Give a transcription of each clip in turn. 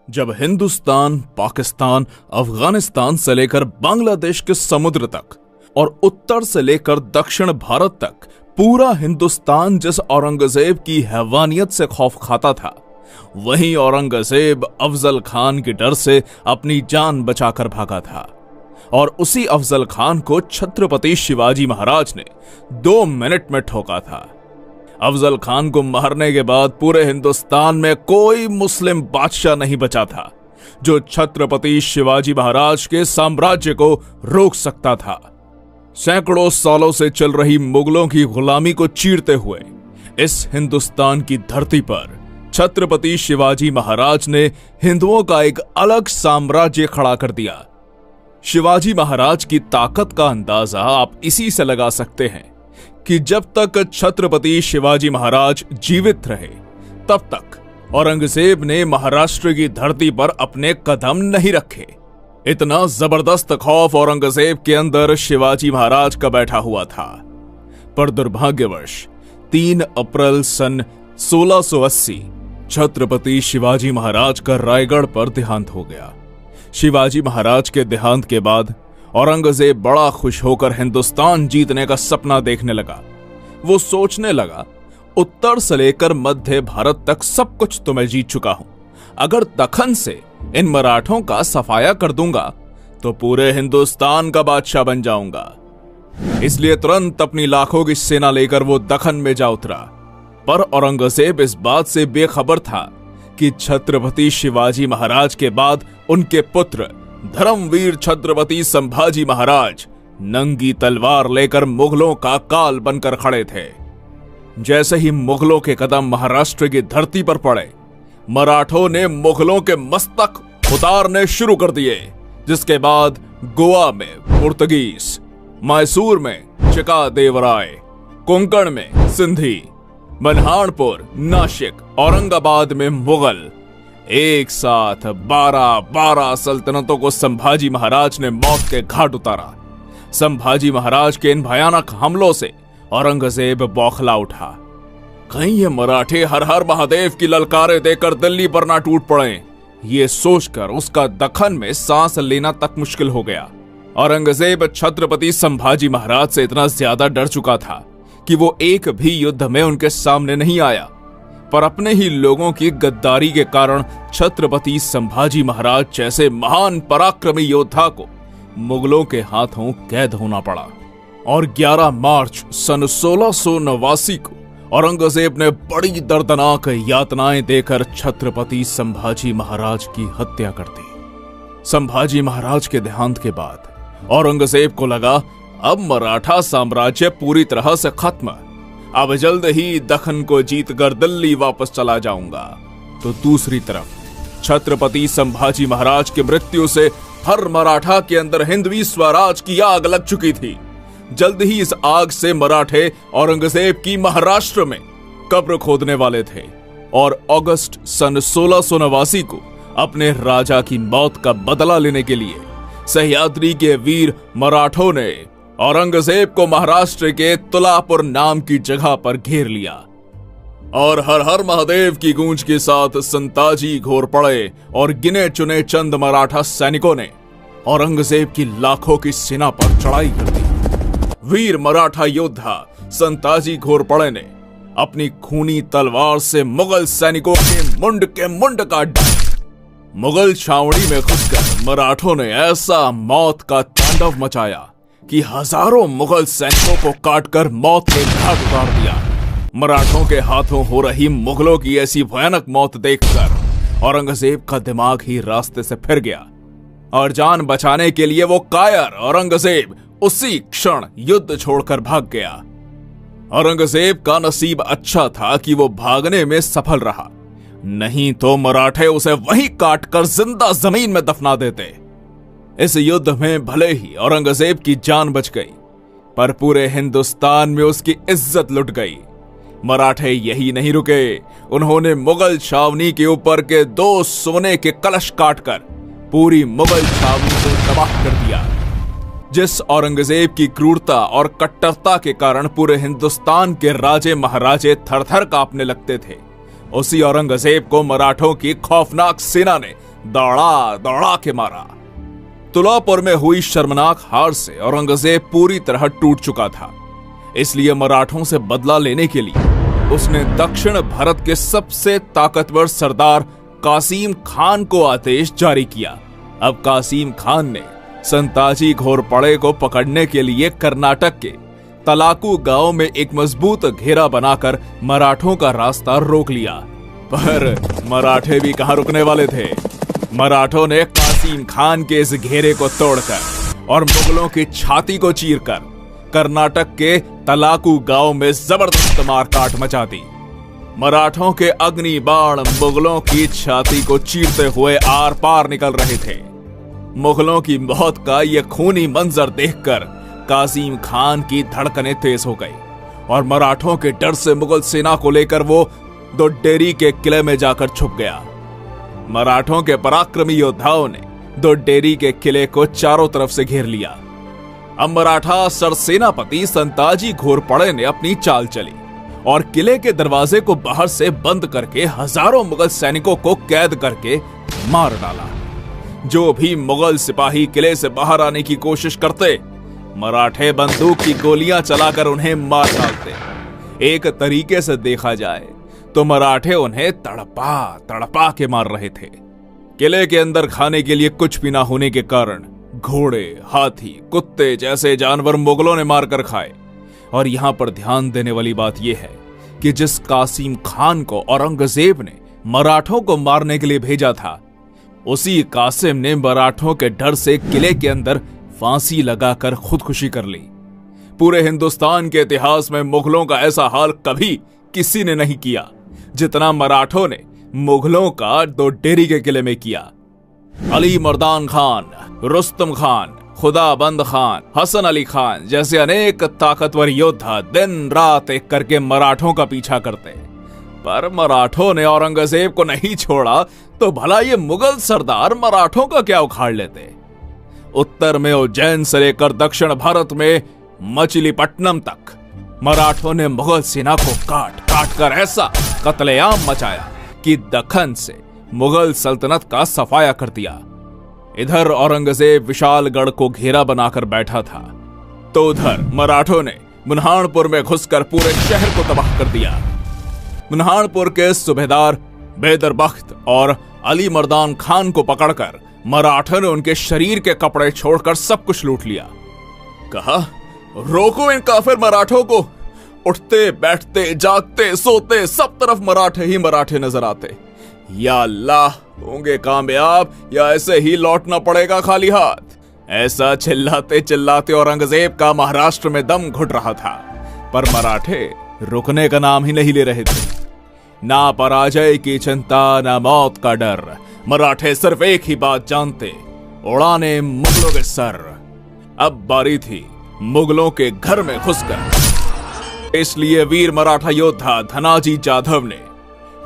जब हिंदुस्तान, पाकिस्तान, अफगानिस्तान से लेकर बांग्लादेश के समुद्र तक और उत्तर से लेकर दक्षिण भारत तक पूरा हिंदुस्तान जिस औरंगजेब की हैवानियत से खौफ खाता था, वहीं औरंगजेब अफजल खान के डर से अपनी जान बचाकर भागा था। और उसी अफजल खान को छत्रपति शिवाजी महाराज ने 2 मिनट में ठोका था। अफजल खान को मारने के बाद पूरे हिंदुस्तान में कोई मुस्लिम बादशाह नहीं बचा था जो छत्रपति शिवाजी महाराज के साम्राज्य को रोक सकता था। सैकड़ों सालों से चल रही मुगलों की गुलामी को चीरते हुए इस हिंदुस्तान की धरती पर छत्रपति शिवाजी महाराज ने हिंदुओं का एक अलग साम्राज्य खड़ा कर दिया। शिवाजी महाराज की ताकत का अंदाजा आप इसी से लगा सकते हैं कि जब तक छत्रपति शिवाजी महाराज जीवित रहे, तब तक औरंगजेब ने महाराष्ट्र की धरती पर अपने कदम नहीं रखे। इतना जबरदस्त खौफ औरंगजेब के अंदर शिवाजी महाराज का बैठा हुआ था। पर दुर्भाग्यवश 3 अप्रैल सन 1680 छत्रपति शिवाजी महाराज का रायगढ़ पर देहांत हो गया। शिवाजी महाराज के देहांत के बाद औरंगजेब बड़ा खुश होकर हिंदुस्तान जीतने का सपना देखने लगा। वो सोचने लगा, उत्तर से लेकर मध्य भारत तक सब कुछ तो मैं जीत चुका हूं। अगर दखन से इन मराठों का सफाया कर दूंगा तो पूरे हिंदुस्तान का बादशाह बन जाऊंगा। इसलिए तुरंत अपनी लाखों की सेना लेकर वो दखन में जा उतरा। पर औरंगजेब इस बात से बेखबर था कि छत्रपति शिवाजी महाराज के बाद उनके पुत्र धर्मवीर छत्रपति संभाजी महाराज नंगी तलवार लेकर मुगलों का काल बनकर खड़े थे। जैसे ही मुगलों के कदम महाराष्ट्र की धरती पर पड़े, मराठों ने मुगलों के मस्तक उतारने शुरू कर दिए। जिसके बाद गोवा में पुर्तगीज, मैसूर में चिकादेवराय, कोंकण में सिंधी, मनहारपुर, नासिक, औरंगाबाद में मुगल, एक साथ 12 सल्तनतों को संभाजी महाराज ने मौत के घाट उतारा। संभाजी महाराज के इन भयानक हमलों से औरंगजेब बौखला उठा। कहीं ये मराठे हर हर महादेव की ललकारें देकर दिल्ली पर ना टूट पड़े, ये सोचकर उसका दखन में सांस लेना तक मुश्किल हो गया। औरंगजेब छत्रपति संभाजी महाराज से इतना ज्यादा डर चुका था कि वो एक भी युद्ध में उनके सामने नहीं आया। पर अपने ही लोगों की गद्दारी के कारण छत्रपति संभाजी महाराज जैसे महान पराक्रमी योद्धा को मुगलों के हाथों कैद होना पड़ा। और 11 मार्च सन 1689 को औरंगजेब ने बड़ी दर्दनाक यातनाएं देकर छत्रपति संभाजी महाराज की हत्या कर दी। संभाजी महाराज के देहांत के बाद औरंगजेब को लगा, अब मराठा साम्राज्य पूरी तरह से खत्म। अब जल्द ही दखन को जीतकर दिल्ली वापस चला जाऊंगा। तो दूसरी तरफ छत्रपति संभाजी महाराज की मृत्यु से हर मराठा के अंदर हिंदवी स्वराज की आग लग चुकी थी। जल्द ही इस आग से मराठे औरंगजेब की महाराष्ट्र में कब्र खोदने वाले थे। और अगस्त सन 1689 को अपने राजा की मौत का बदला लेने के लिए सह्याद्री के वीर मराठों ने औरंगजेब को महाराष्ट्र के तुलापुर नाम की जगह पर घेर लिया। और हर हर महादेव की गूंज के साथ संताजी घोर पड़े और गिने चुने चंद मराठा सैनिकों ने औरंगजेब की लाखों की सेना पर चढ़ाई कर दी। वीर मराठा योद्धा संताजी घोर पड़े ने अपनी खूनी तलवार से मुगल सैनिकों के मुंड काट डाले। मुगल छावनी में घुसकर मराठों ने ऐसा मौत का तांडव मचाया कि हजारों मुगल सैनिकों को काटकर मौत के घाट उतार दिया। मराठों के हाथों हो रही मुगलों की ऐसी भयानक मौत देखकर औरंगजेब का दिमाग ही रास्ते से फिर गया और जान बचाने के लिए वो कायर औरंगजेब उसी क्षण युद्ध छोड़कर भाग गया। औरंगजेब का नसीब अच्छा था कि वो भागने में सफल रहा, नहीं तो मराठे उसे वहीं काटकर जिंदा जमीन में दफना देते। इस युद्ध में भले ही औरंगजेब की जान बच गई, पर पूरे हिंदुस्तान में उसकी इज्जत लुट गई। मराठे यही नहीं रुके, उन्होंने मुगल छावनी के ऊपर के 2 सोने के कलश काटकर पूरी मुगल छावनी को तबाह कर दिया। जिस औरंगजेब की क्रूरता और कट्टरता के कारण पूरे हिंदुस्तान के राजे महाराजे थर-थर कांपने लगते थे, उसी औरंगजेब को मराठों की खौफनाक सेना ने दौड़ा दौड़ा के मारा। तुलापुर में हुई शर्मनाक हार से औरंगजेब पूरी तरह टूट चुका था। इसलिए मराठों से बदला लेने के लिए उसने दक्षिण भारत के सबसे ताकतवर सरदार कासिम खान को आदेश जारी किया। अब कासिम खान ने संताजी घोरपड़े को पकड़ने के लिए कर्नाटक के तलाकू गांव में एक मजबूत घेरा बनाकर मराठों का रास्ता रोक लिया। पर मराठे भी कहां रुकने वाले थे। मराठों ने कासिम खान के इस घेरे को तोड़कर और मुगलों की छाती को चीरकर कर्नाटक के तलाकू गांव में जबरदस्त मारकाट मचा दी। मराठों के अग्नि बाण मुगलों की छाती को चीरते हुए आर पार निकल रहे थे। मुगलों की मौत का यह खूनी मंजर देखकर कासिम खान की धड़कनें तेज हो गई और मराठों के डर से मुगल सेना को लेकर वो दोड्डेरी के किले में जाकर छुप गया। मराठों के पराक्रमी योद्धाओं ने दोड्डेरी के किले को चारों तरफ से घेर लिया। अब मराठा सरसेनापति संताजी घोरपड़े ने अपनी चाल चली और किले के दरवाजे को बाहर से बंद करके हजारों मुगल सैनिकों को कैद करके मार डाला। जो भी मुगल सिपाही किले से बाहर आने की कोशिश करते, मराठे बंदूक की गोलियां चलाकर उन्हें मार डालते। एक तरीके से देखा जाए तो मराठे उन्हें तड़पा तड़पा के मार रहे थे। किले के अंदर खाने के लिए कुछ भी ना होने के कारण घोड़े, हाथी, कुत्ते जैसे जानवर मुगलों ने मारकर खाए। और यहां पर ध्यान देने वाली बात यह है कि जिस कासिम खान को औरंगजेब ने मराठों को मारने के लिए भेजा था, उसी कासिम ने मराठों के डर से किले के अंदर फांसी लगाकर खुदकुशी कर ली। पूरे हिंदुस्तान के इतिहास में मुगलों का ऐसा हाल कभी किसी ने नहीं किया जितना मराठों ने मुगलों का दोड्डेरी के किले में किया। अली मर्दान खान, रुस्तम खान, खुदाबंद खान, हसन अली खान जैसे अनेक ताकतवर योद्धा दिन रात एक करके मराठों का पीछा करते, पर मराठों ने औरंगजेब को नहीं छोड़ा तो भला ये मुगल सरदार मराठों का क्या उखाड़ लेते। उत्तर में उज्जैन से लेकर दक्षिण भारत में मछलीपट्टनम तक मराठों ने मुगल सेना को काट काट कर ऐसा कत्लेआम मचाया कि दक्खन से मुगल सल्तनत का सफाया कर दिया। इधर औरंगजेब विशालगढ़ को घेरा बनाकर बैठा था, तो उधर मराठों ने बुरहानपुर में घुसकर पूरे शहर को तबाह कर दिया। बुरहानपुर के सूबेदार बैदर बख्त और अली मर्दान खान को पकड़कर मराठों ने उनके शरीर के कपड़े छोड़कर सब कुछ लूट लिया। कहा, रोको इन काफिर मराठों को। उठते बैठते जागते सोते सब तरफ मराठे ही मराठे नजर आते। या अल्लाह, होंगे कामयाब या ऐसे ही लौटना पड़ेगा खाली हाथ। ऐसा चिल्लाते चिल्लाते औरंगजेब का महाराष्ट्र में दम घुट रहा था, पर मराठे रुकने का नाम ही नहीं ले रहे थे। ना पराजय की चिंता, ना मौत का डर। मराठे सिर्फ एक ही बात जानते, उड़ाने मुगलों के सर। अब बारी थी मुगलों के घर में घुसकर। इसलिए वीर मराठा योद्धा धनाजी जाधव ने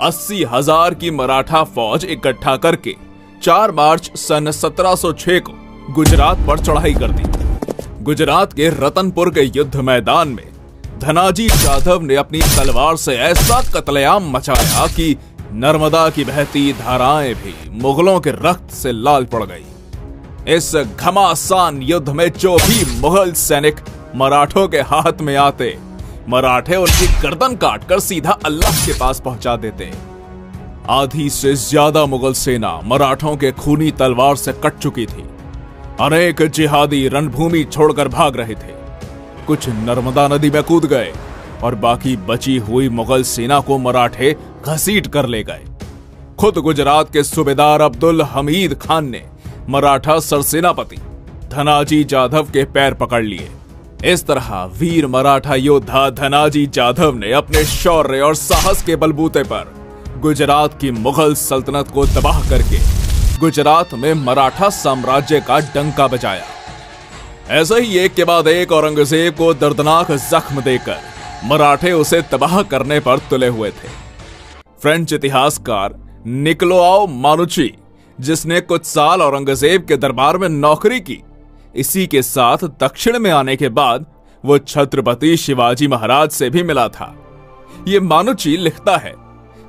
80,000 की मराठा फौज इकट्ठा करके 4 मार्च सन 1706 को गुजरात पर चढ़ाई कर दी। गुजरात के रतनपुर के युद्ध मैदान में धनाजी जाधव ने अपनी तलवार से ऐसा कत्लेआम मचाया कि नर्मदा की बहती धाराएं भी मुगलों के रक्त से लाल पड़ गई। इस घमासान युद्ध में जो भी मुगल सैनिक मराठों के हाथ में आते, मराठे उनकी गर्दन काटकर सीधा अल्लाह के पास पहुंचा देते। आधी से ज्यादा मुगल सेना मराठों के खूनी तलवार से कट चुकी थी। अनेक जिहादी रणभूमि छोड़कर भाग रहे थे। कुछ नर्मदा नदी में कूद गए और बाकी बची हुई मुगल सेना को मराठे घसीट कर ले गए। खुद गुजरात के सूबेदार अब्दुल हमीद खान ने मराठा सरसेनापति धनाजी जाधव के पैर पकड़ लिए। इस तरह वीर मराठा योद्धा धनाजी जाधव ने अपने शौर्य और साहस के बलबूते पर गुजरात की मुगल सल्तनत को तबाह करके गुजरात में मराठा साम्राज्य का डंका बजाया। ऐसे ही एक के बाद एक औरंगजेब को दर्दनाक जख्म देकर मराठे उसे तबाह करने पर तुले हुए थे। फ्रेंच इतिहासकार निकोलाउ मानुची, जिसने कुछ साल औरंगजेब के दरबार में नौकरी की, इसी के साथ दक्षिण में आने के बाद वो छत्रपति शिवाजी महाराज से भी मिला था। ये मानुची लिखता है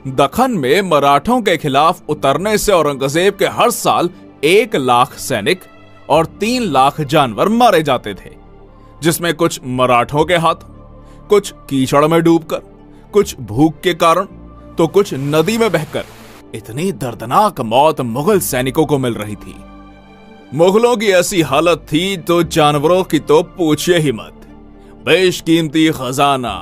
दक्खन में मराठों के खिलाफ उतरने से औरंगजेब के हर साल 1 लाख सैनिक और 3 लाख जानवर मारे जाते थे, जिसमें कुछ मराठों के हाथ, कुछ कीचड़ में डूबकर, कुछ भूख के कारण, तो कुछ नदी में बहकर। इतनी दर्दनाक मौत मुगल सैनिकों को मिल रही थी। मुगलों की ऐसी हालत थी तो जानवरों की तो पूछिए ही मत। बेशकीमती खजाना,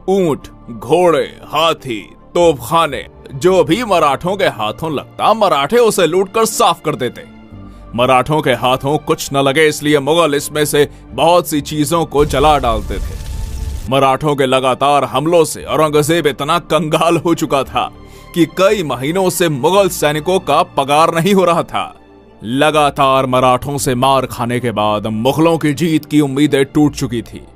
ऊंट, घोड़े, हाथी, तोपखाने, जो भी मराठों के हाथों लगता मराठे उसे लूटकर साफ कर देते। मराठों के हाथों कुछ न लगे इसलिए मुगल इसमें से बहुत सी चीजों को जला डालते थे। मराठों के लगातार हमलों से औरंगजेब इतना कंगाल हो चुका था कि कई महीनों से मुगल सैनिकों का पगार नहीं हो रहा था। लगातार मराठों से मार खाने के बाद मुगलों की जीत की उम्मीदें टूट चुकी थी।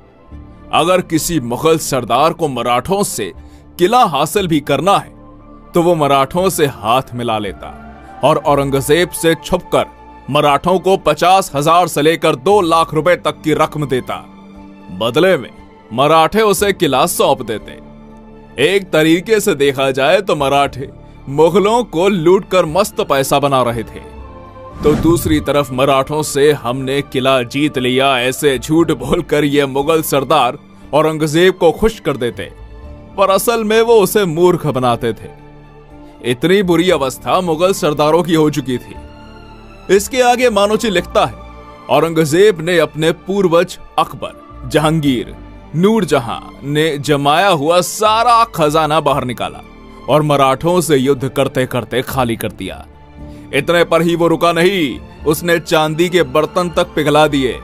अगर किसी मुगल सरदार को मराठों से किला हासिल भी करना है तो वो मराठों से हाथ मिला लेता और औरंगजेब से छुपकर मराठों को 50,000 से लेकर 2 लाख रुपए तक की रकम देता। बदले में मराठे उसे किला सौंप देते। एक तरीके से देखा जाए तो मराठे मुगलों को लूटकर मस्त पैसा बना रहे थे, तो दूसरी तरफ मराठों से हमने किला जीत लिया ऐसे झूठ बोलकर ये मुगल सरदार औरंगजेब को खुश कर देते, पर असल में वो उसे मूर्ख बनाते थे। इतनी बुरी अवस्था मुगल सरदारों की हो चुकी थी। इसके आगे मानोची लिखता है, औरंगजेब ने अपने पूर्वज अकबर, जहांगीर, नूरजहां ने जमाया हुआ सारा खजाना बाहर निकाला और मराठों से युद्ध करते करते खाली कर दिया। इतने पर ही वो रुका नहीं, उसने चांदी के बर्तन तक पिघला दिए।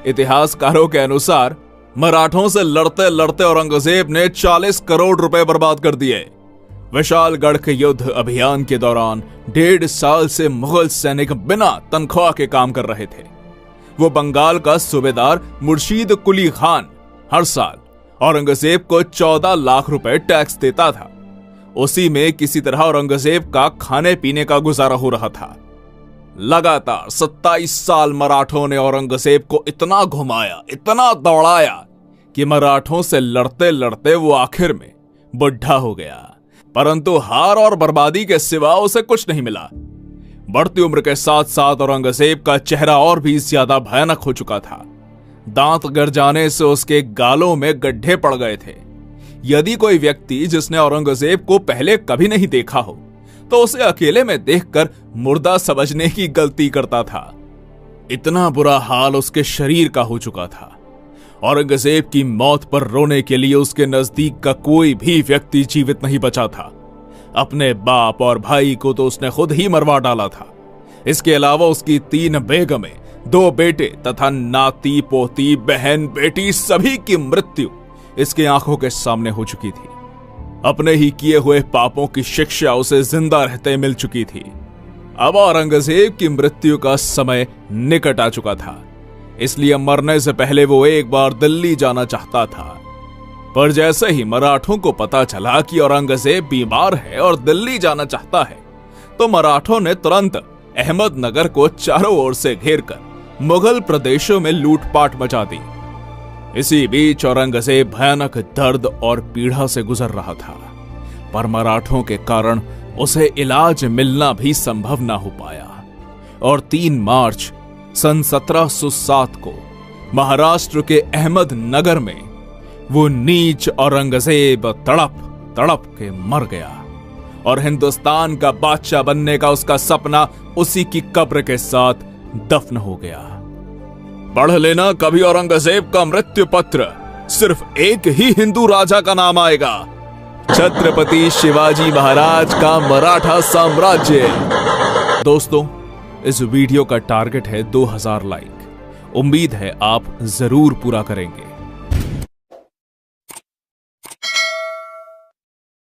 इतिहासकारों के अनुसार मराठों से लड़ते लड़ते औरंगजेब ने 40 करोड़ रुपए बर्बाद कर दिए। विशालगढ़ के युद्ध अभियान के दौरान 1.5 साल से मुगल सैनिक बिना तनख्वाह के काम कर रहे थे। वो बंगाल का सूबेदार मुर्शीद कुली खान हर साल औरंगजेब को 14 लाख रुपए टैक्स देता था। उसी में किसी तरह औरंगजेब का खाने पीने का गुजारा हो रहा था। लगातार 27 साल मराठों ने औरंगजेब को इतना घुमाया, इतना दौड़ाया कि मराठों से लड़ते लड़ते वो आखिर में बुढ़ा हो गया, परंतु हार और बर्बादी के सिवा उसे कुछ नहीं मिला। बढ़ती उम्र के साथ साथ औरंगजेब का चेहरा और भी ज्यादा भयानक हो चुका था। दांत गिर जाने से उसके गालों में गड्ढे पड़ गए थे। यदि कोई व्यक्ति जिसने औरंगजेब को पहले कभी नहीं देखा हो तो उसे अकेले में देखकर मुर्दा समझने की गलती करता था। इतना बुरा हाल उसके शरीर का हो चुका था। औरंगजेब की मौत पर रोने के लिए उसके नजदीक का कोई भी व्यक्ति जीवित नहीं बचा था। अपने बाप और भाई को तो उसने खुद ही मरवा डाला था। इसके अलावा उसकी 3 बेगमें, 2 बेटे तथा नाती पोती, बहन बेटी सभी की मृत्यु इसकी आंखों के सामने हो चुकी थी। अपने ही किए हुए पापों की शिक्षा उसे जिंदा रहते मिल चुकी थी। अब औरंगजेब की मृत्यु का समय निकट आ चुका था, इसलिए मरने से पहले वो एक बार दिल्ली जाना चाहता था। पर जैसे ही मराठों को पता चला कि औरंगजेब बीमार है और दिल्ली जाना चाहता है, तो मराठों ने तुरंत अहमदनगर को चारों ओर से घेरकर मुगल प्रदेशों में लूटपाट मचा दी। इसी बीच औरंगजेब भयानक दर्द और पीड़ा से गुजर रहा था, पर मराठों के कारण उसे इलाज मिलना भी संभव ना हो पाया और 3 मार्च सन 1707 को महाराष्ट्र के अहमदनगर में वो नीच औरंगजेब तड़प तड़प के मर गया और हिंदुस्तान का बादशाह बनने का उसका सपना उसी की कब्र के साथ दफन हो गया। पढ़ लेना कभी औरंगजेब का मृत्यु पत्र, सिर्फ एक ही हिंदू राजा का नाम आएगा, छत्रपति शिवाजी महाराज का मराठा साम्राज्य। दोस्तों, इस वीडियो का टारगेट है 2000 लाइक। उम्मीद है आप जरूर पूरा करेंगे।